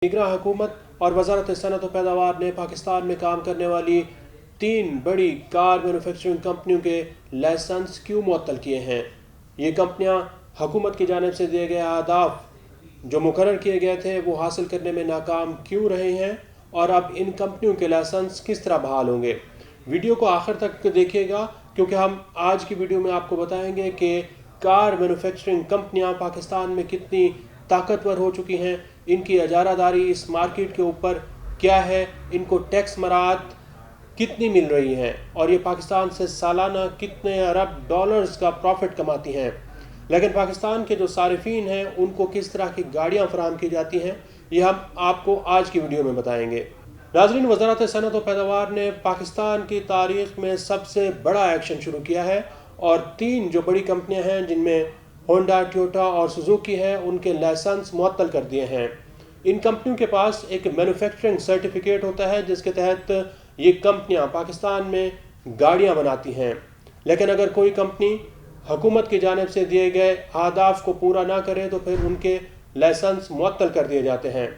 निगरां हुकूमत और वजारत सनअत व पैदावार ने पाकिस्तान में काम करने वाली 3 बड़ी कार मैन्युफैक्चरिंग कंपनियों के लाइसेंस क्यों मुअत्तल किए हैं। ये कंपनियां हुकूमत की जानिब से दिए गए अहदाफ जो मुकर्रर किए गए थे वो हासिल करने में नाकाम क्यों रहे हैं और अब इन कंपनियों के लाइसेंस किस तरह बहाल होंगे। वीडियो को आखिर तक देखिएगा क्योंकि हम आज की वीडियो में आपको बताएंगे कि कार मैन्युफैक्चरिंग कंपनियां पाकिस्तान में कितनी ताकतवर हो चुकी हैं, इनकी इजारादारी इस मार्केट के ऊपर क्या है, इनको टैक्स मराहत कितनी मिल रही हैं और ये पाकिस्तान से सालाना कितने अरब डॉलर्स का प्रॉफिट कमाती हैं। लेकिन पाकिस्तान के जो सारिफीन हैं उनको किस तरह की गाड़ियाँ फराहम की जाती हैं, ये हम आपको आज की वीडियो में बताएंगे। नाज़रीन, वज़ारत सनअत व पैदावार ने पाकिस्तान की तारीख में सबसे बड़ा एक्शन शुरू किया है और 3 जो बड़ी कंपनियां हैं जिनमें होंडा, टोयोटा और सुजुकी है, उनके लाइसेंस मुअत्तल कर दिए हैं। इन कंपनियों के पास एक मैन्युफैक्चरिंग सर्टिफिकेट होता है जिसके तहत ये कंपनियां पाकिस्तान में गाड़ियां बनाती हैं। लेकिन अगर कोई कंपनी हुकूमत की जानिब से दिए गए अहदाफ को पूरा ना करे तो फिर उनके लाइसेंस मुअत्तल कर दिए जाते हैं।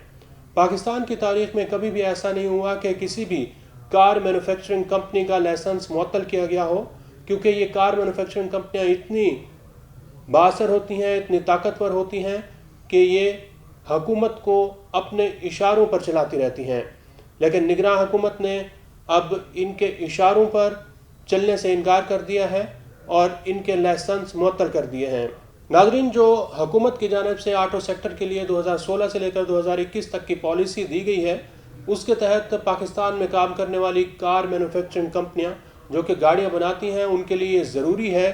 पाकिस्तान की तारीख में कभी भी ऐसा नहीं हुआ कि किसी भी कार मैन्युफैक्चरिंग कंपनी का लाइसेंस मुअत्तल किया गया हो, क्योंकि ये कार मैन्युफैक्चरिंग कंपनियां इतनी बासर होती हैं, इतनी ताकतवर होती हैं कि ये हुकूमत को अपने इशारों पर चलाती रहती हैं। लेकिन निगरां हुकूमत ने अब इनके इशारों पर चलने से इनकार कर दिया है और इनके लाइसेंस मुअत्तल कर दिए हैं। नाज़रीन, जो हुकूमत की जानिब से ऑटो सेक्टर के लिए 2016 से लेकर 2021 तक की पॉलिसी दी गई है, उसके तहत पाकिस्तान में काम करने वाली कार मैन्युफैक्चरिंग कंपनियां जो कि गाड़ियां बनाती हैं, उनके लिए ज़रूरी है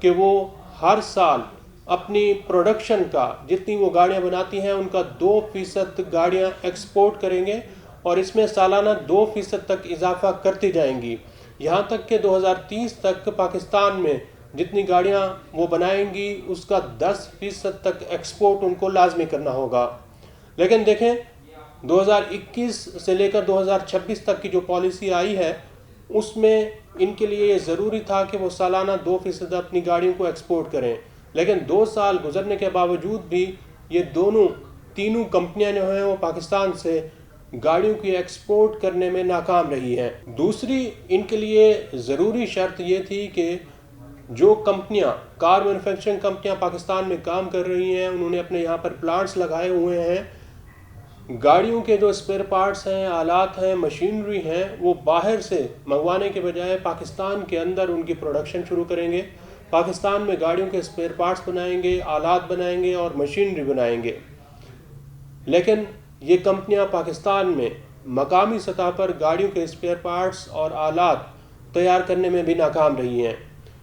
कि वो हर साल अपनी प्रोडक्शन का जितनी वो गाड़ियां बनाती हैं उनका 2% गाड़ियां एक्सपोर्ट करेंगे और इसमें सालाना 2% तक इजाफा करती जाएंगी। यहाँ तक कि 2030 तक पाकिस्तान में जितनी गाड़ियां वो बनाएंगी उसका 10% तक एक्सपोर्ट उनको लाजमी करना होगा। लेकिन देखें, 2021 से लेकर 2026 तक की जो पॉलिसी आई है उसमें इनके लिए ये ज़रूरी था कि वो सालाना 2% अपनी गाड़ियों को एक्सपोर्ट करें। लेकिन 2 साल गुजरने के बावजूद भी ये तीनों कंपनियां जो हैं वो पाकिस्तान से गाड़ियों की एक्सपोर्ट करने में नाकाम रही हैं। दूसरी इनके लिए ज़रूरी शर्त ये थी कि जो कंपनियां कार मैन्युफैक्चरिंग कंपनियां पाकिस्तान में काम कर रही हैं, उन्होंने अपने यहाँ पर प्लांट्स लगाए हुए हैं, गाड़ियों के जो स्पेयर पार्ट्स हैं, आलात हैं, मशीनरी हैं, वो बाहर से मंगवाने के बजाय पाकिस्तान के अंदर उनकी प्रोडक्शन शुरू करेंगे। पाकिस्तान में गाड़ियों के स्पेयर पार्ट्स बनाएंगे, आलात बनाएंगे और मशीनरी बनाएंगे। लेकिन ये कंपनियां पाकिस्तान में मकामी सतह पर गाड़ियों के स्पेयर पार्ट्स और आलात तैयार करने में भी नाकाम रही हैं।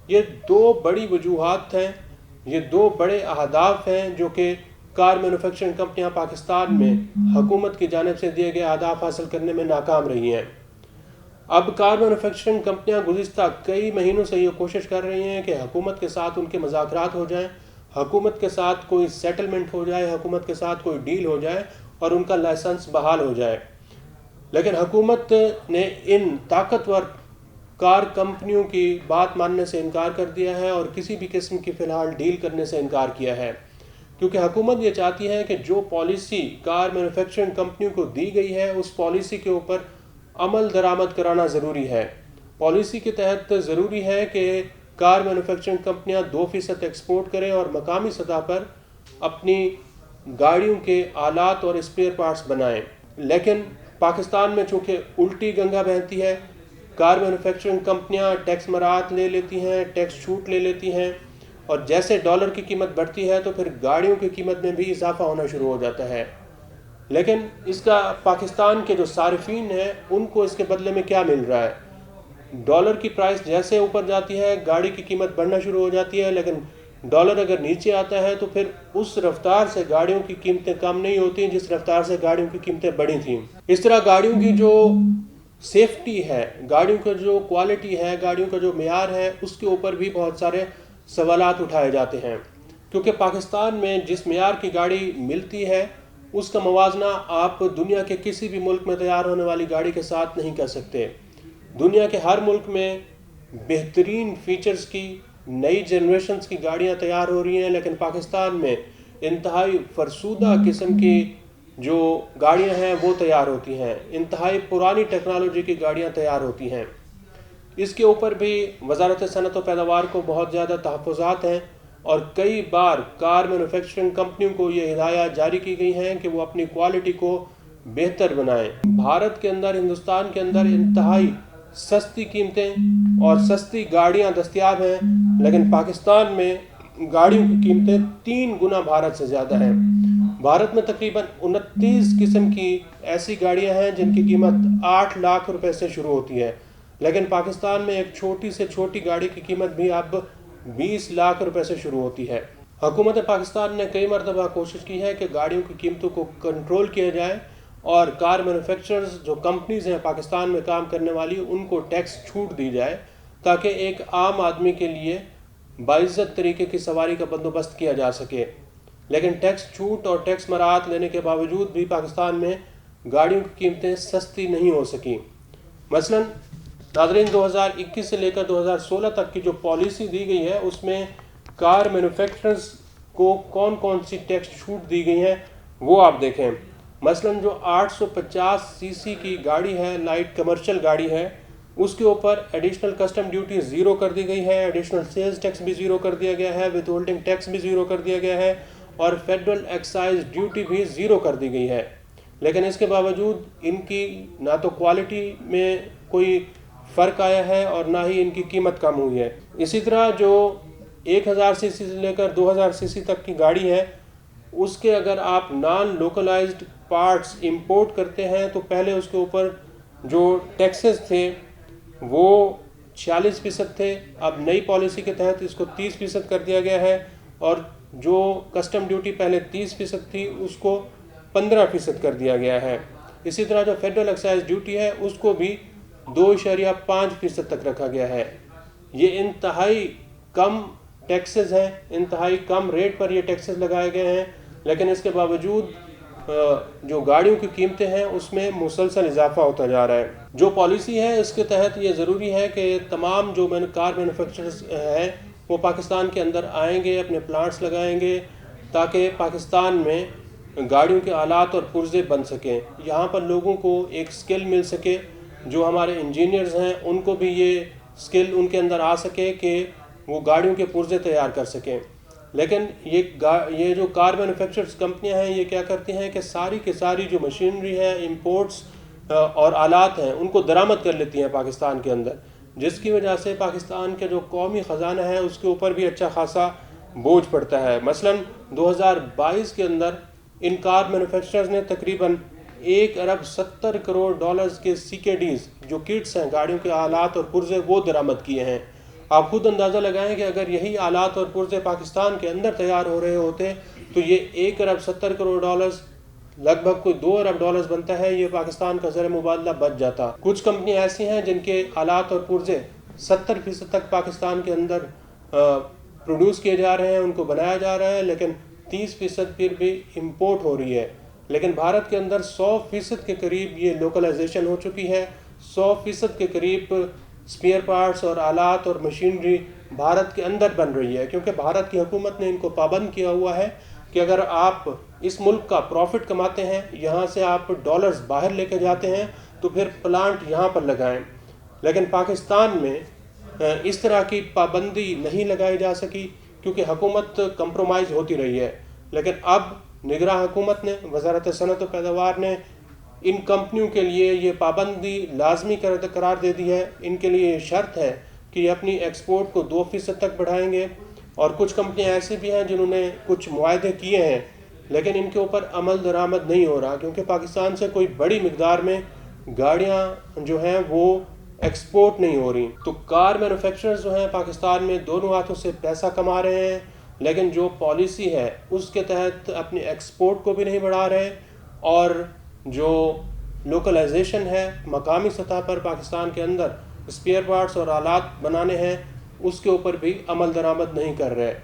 ये 2 बड़ी वजूहात हैं, ये 2 बड़े अहदाफ हैं जो कि कार मैन्युफैक्चरिंग कंपनियां पाकिस्तान में हुकूमत की जानिब से दिए गए अहदाफ हासिल करने में नाकाम रही हैं। अब कार मैन्युफैक्चरिंग कंपनियां गुज़िश्ता कई महीनों से ये कोशिश कर रही हैं कि हुकूमत के साथ उनके मुज़ाकरात हो जाएं, हुकूमत के साथ कोई सेटलमेंट हो जाए, हुकूमत के साथ कोई डील हो जाए और उनका लाइसेंस बहाल हो जाए। लेकिन हुकूमत ने इन ताकतवर कार कंपनियों की बात मानने से इनकार कर दिया है और किसी भी किस्म की फ़िलहाल डील करने से इनकार किया है, क्योंकि हुकूमत ये चाहती है कि जो पॉलिसी कार मैन्युफैक्चरिंग कंपनियों को दी गई है उस पॉलिसी के ऊपर अमल दरामद कराना ज़रूरी है। पॉलिसी के तहत ज़रूरी है कि कार मैन्युफैक्चरिंग कंपनियां 2% एक्सपोर्ट करें और मकामी सतह पर अपनी गाड़ियों के आलात और स्पेयर पार्ट्स बनाएं। लेकिन पाकिस्तान में चूँकि उल्टी गंगा बहती है, कार मैन्युफैक्चरिंग कंपनियां टैक्स मराहत ले लेती हैं, टैक्स छूट ले लेती हैं और जैसे डॉलर की कीमत बढ़ती है तो फिर गाड़ियों की कीमत में भी इजाफा होना शुरू हो जाता है। लेकिन इसका पाकिस्तान के जो सारिफीन हैं उनको इसके बदले में क्या मिल रहा है? डॉलर की प्राइस जैसे ऊपर जाती है गाड़ी की कीमत बढ़ना शुरू हो जाती है, लेकिन डॉलर अगर नीचे आता है तो फिर उस रफ्तार से गाड़ियों की कीमतें कम नहीं होती जिस रफ्तार से गाड़ियों की कीमतें बढ़ी थीं। इस तरह गाड़ियों की जो सेफ्टी है, गाड़ियों का जो क्वालिटी है, गाड़ियों का जो मेयार है, उसके ऊपर भी बहुत सारे सवालात उठाए जाते हैं, क्योंकि पाकिस्तान में जिस मेयार की गाड़ी मिलती है उसका मुवाजना आप दुनिया के किसी भी मुल्क में तैयार होने वाली गाड़ी के साथ नहीं कर सकते। दुनिया के हर मुल्क में बेहतरीन फीचर्स की नई जनरेशन्स की गाड़ियां तैयार हो रही हैं, लेकिन पाकिस्तान में इंतहाई फरसूदा किस्म की جو گاڑیاں ہیں وہ تیار ہوتی ہیں، انتہائی پرانی ٹیکنالوجی کی گاڑیاں تیار ہوتی ہیں۔ اس کے اوپر بھی وزارت صنعت و پیداوار کو بہت زیادہ تحفظات ہیں، اور کئی بار کار مینوفیکچرنگ کمپنیوں کو یہ ہدایات جاری کی گئی ہیں کہ وہ اپنی کوالٹی کو بہتر بنائیں۔ بھارت کے اندر، ہندوستان کے اندر انتہائی سستی قیمتیں اور سستی گاڑیاں دستیاب ہیں، لیکن پاکستان میں گاڑیوں کی قیمتیں 3 گنا بھارت سے زیادہ ہیں۔ بھارت میں تقریباً 29 قسم کی ایسی گاڑیاں ہیں جن کی قیمت 8 لاکھ روپے سے شروع ہوتی ہے، لیکن پاکستان میں ایک چھوٹی سے چھوٹی گاڑی کی قیمت بھی اب 20 لاکھ روپے سے شروع ہوتی ہے۔ حکومت پاکستان نے کئی مرتبہ کوشش کی ہے کہ گاڑیوں کی قیمتوں کو کنٹرول کیا جائے، اور کار مینوفیکچررز جو کمپنیز ہیں پاکستان میں کام کرنے والی، ان کو ٹیکس چھوٹ دی جائے تاکہ ایک عام آدمی کے لیے باعزت طریقے کی سواری کا بندوبست کیا جا سکے۔ لیکن ٹیکس چھوٹ اور ٹیکس مراعات لینے کے باوجود بھی پاکستان میں گاڑیوں کی قیمتیں سستی نہیں ہو سکیں۔ مثلاً ناظرین، 2021 سے لے کر 2016 تک کی جو پالیسی دی گئی ہے، اس میں کار مینوفیکچررز کو کون کون سی ٹیکس چھوٹ دی گئی ہیں وہ آپ دیکھیں۔ مثلاً جو 850 سی سی کی گاڑی ہے، لائٹ کمرشل گاڑی ہے، اس کے اوپر ایڈیشنل کسٹم ڈیوٹی زیرو کر دی گئی ہے، ایڈیشنل سیلز ٹیکس بھی زیرو کر دیا گیا ہے، ود ہولڈنگ ٹیکس بھی زیرو کر دیا گیا ہے، اور فیڈرل ایکسائز ڈیوٹی بھی زیرو کر دی گئی ہے۔ لیکن اس کے باوجود ان کی نہ تو کوالٹی میں کوئی فرق آیا ہے اور نہ ہی ان کی قیمت کم ہوئی ہے۔ اسی طرح جو 1000 سی سی سے لے کر 2000 سی سی تک کی گاڑی ہے، اس کے اگر آپ نان لوکلائزڈ پارٹس امپورٹ کرتے ہیں تو پہلے اس کے اوپر جو ٹیکسز تھے وہ 46% تھے، اب نئی پالیسی کے تحت اس کو 30% کر دیا گیا ہے، اور جو کسٹم ڈیوٹی پہلے 30% تھی اس کو 15% کر دیا گیا ہے۔ اسی طرح جو فیڈرل ایکسائز ڈیوٹی ہے اس کو بھی 2.5% تک رکھا گیا ہے۔ یہ انتہائی کم ٹیکسز ہیں، انتہائی کم ریٹ پر یہ ٹیکسز لگائے گئے ہیں، لیکن اس کے باوجود جو گاڑیوں کی قیمتیں ہیں اس میں مسلسل اضافہ ہوتا جا رہا ہے۔ جو پالیسی ہے اس کے تحت یہ ضروری ہے کہ تمام جو کار مینوفیکچررز ہیں وہ پاکستان کے اندر آئیں گے، اپنے پلانٹس لگائیں گے، تاکہ پاکستان میں گاڑیوں کے آلات اور پرزے بن سکیں، یہاں پر لوگوں کو ایک سکل مل سکے، جو ہمارے انجینئرز ہیں ان کو بھی یہ سکل ان کے اندر آ سکے کہ وہ گاڑیوں کے پرزے تیار کر سکیں۔ لیکن یہ جو کار مینوفیکچررز کمپنیاں ہیں یہ کیا کرتی ہیں کہ ساری کی ساری جو مشینری ہے، امپورٹس اور آلات ہیں، ان کو درآمد کر لیتی ہیں پاکستان کے اندر، جس کی وجہ سے پاکستان کے جو قومی خزانہ ہے اس کے اوپر بھی اچھا خاصا بوجھ پڑتا ہے۔ مثلاً 2022 کے اندر ان کار مینوفیکچررز نے تقریباً $1.70 کے CKDs جو کٹس ہیں، گاڑیوں کے آلات اور پرزے، وہ درآمد کیے ہیں۔ آپ خود اندازہ لگائیں کہ اگر یہی آلات اور پرزے پاکستان کے اندر تیار ہو رہے ہوتے تو یہ $1.70 لگ بھگ کوئی $2 بنتا ہے، یہ پاکستان کا زر مبادلہ بچ جاتا۔ کچھ کمپنیاں ایسی ہیں جن کے آلات اور پرزے 70% تک پاکستان کے اندر پروڈیوس کیے جا رہے ہیں، ان کو بنایا جا رہا ہے، لیکن 30% پھر بھی امپورٹ ہو رہی ہے۔ لیکن بھارت کے اندر 100% کے قریب یہ لوکلائزیشن ہو چکی ہے، 100% کے قریب اسپیئر پارٹس اور آلات اور مشینری بھارت کے اندر بن رہی ہے، کیونکہ بھارت کی حکومت نے ان کو پابند کیا ہوا ہے کہ اگر آپ اس ملک کا پروفٹ کماتے ہیں، یہاں سے آپ ڈالرز باہر لے کے جاتے ہیں، تو پھر پلانٹ یہاں پر لگائیں۔ لیکن پاکستان میں اس طرح کی پابندی نہیں لگائی جا سکی کیونکہ حکومت کمپرومائز ہوتی رہی ہے۔ لیکن اب نگراں حکومت نے، وزارت صنعت و پیداوار نے ان کمپنیوں کے لیے یہ پابندی لازمی قرار دے دی ہے۔ ان کے لیے یہ شرط ہے کہ یہ اپنی ایکسپورٹ کو 2% تک بڑھائیں گے، اور کچھ کمپنیاں ایسی بھی ہیں جنہوں نے کچھ معاہدے کیے ہیں لیکن ان کے اوپر عمل درآمد نہیں ہو رہا، کیونکہ پاکستان سے کوئی بڑی مقدار میں گاڑیاں جو ہیں وہ ایکسپورٹ نہیں ہو رہی۔ تو کار مینوفیکچررز جو ہیں پاکستان میں دونوں ہاتھوں سے پیسہ کما رہے ہیں، لیکن جو پالیسی ہے اس کے تحت اپنی ایکسپورٹ کو بھی نہیں بڑھا رہے، اور جو لوکلائزیشن ہے مقامی سطح پر پاکستان کے اندر اسپیئر پارٹس اور آلات بنانے ہیں، اس کے اوپر بھی عمل درآمد نہیں کر رہے۔